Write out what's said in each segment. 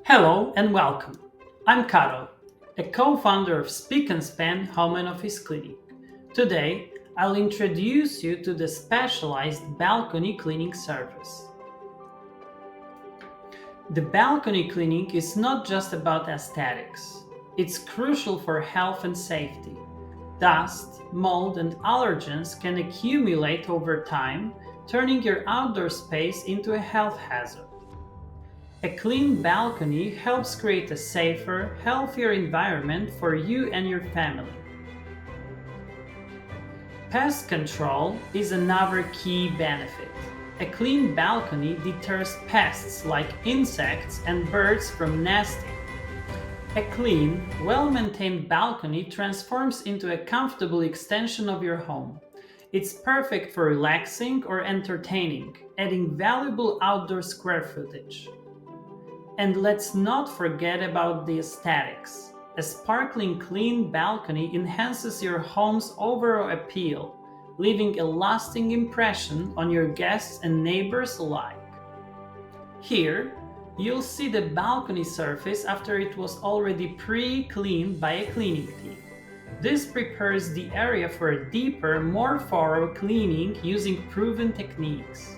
Hello and welcome. I'm Caro, a co-founder of SPIC and SPAN Home and Office Clinic. Today, I'll introduce you to the specialized balcony cleaning service. The balcony cleaning is not just about aesthetics. It's crucial for health and safety. Dust, mold, and allergens can accumulate over time, turning your outdoor space into a health hazard. A clean balcony helps create a safer, healthier environment for you and your family. Pest control is another key benefit. A clean balcony deters pests like insects and birds from nesting. A clean, well-maintained balcony transforms into a comfortable extension of your home. It's perfect for relaxing or entertaining, adding valuable outdoor square footage. And let's not forget about the aesthetics. A sparkling clean balcony enhances your home's overall appeal, leaving a lasting impression on your guests and neighbors alike. Here, you'll see the balcony surface after it was already pre-cleaned by a cleaning team. This prepares the area for a deeper, more thorough cleaning using proven techniques.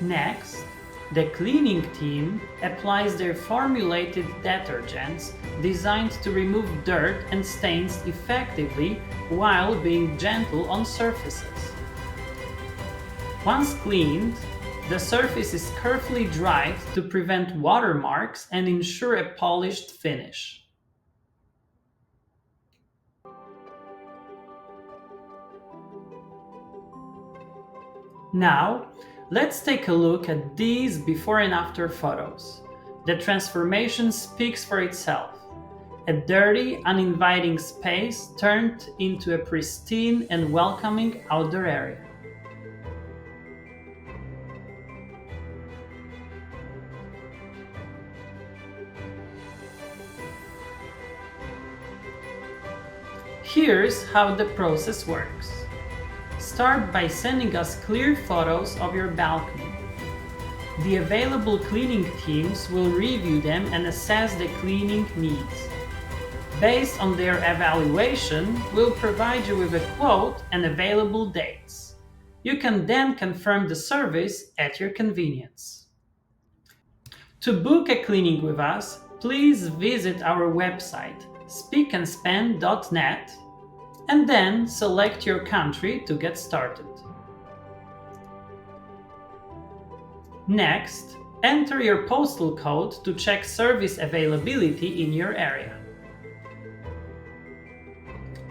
Next, the cleaning team applies their formulated detergents designed to remove dirt and stains effectively while being gentle on surfaces. Once cleaned, the surface is carefully dried to prevent watermarks and ensure a polished finish. Now, let's take a look at these before and after photos. The transformation speaks for itself. A dirty, uninviting space turned into a pristine and welcoming outdoor area. Here's how the process works. Start by sending us clear photos of your balcony. The available cleaning teams will review them and assess the cleaning needs. Based on their evaluation, we'll provide you with a quote and available dates. You can then confirm the service at your convenience. To book a cleaning with us, please visit our website, spicandspan.net, and then select your country to get started. Next, enter your postal code to check service availability in your area.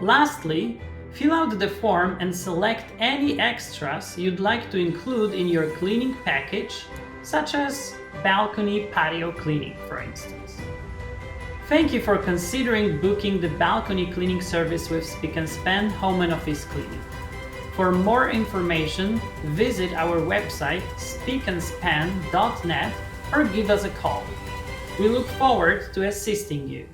Lastly, fill out the form and select any extras you'd like to include in your cleaning package, such as balcony patio cleaning, for instance. Thank you for considering booking the balcony cleaning service with SPIC and SPAN Home and Office Cleaning. For more information, visit our website spicandspan.net or give us a call. We look forward to assisting you.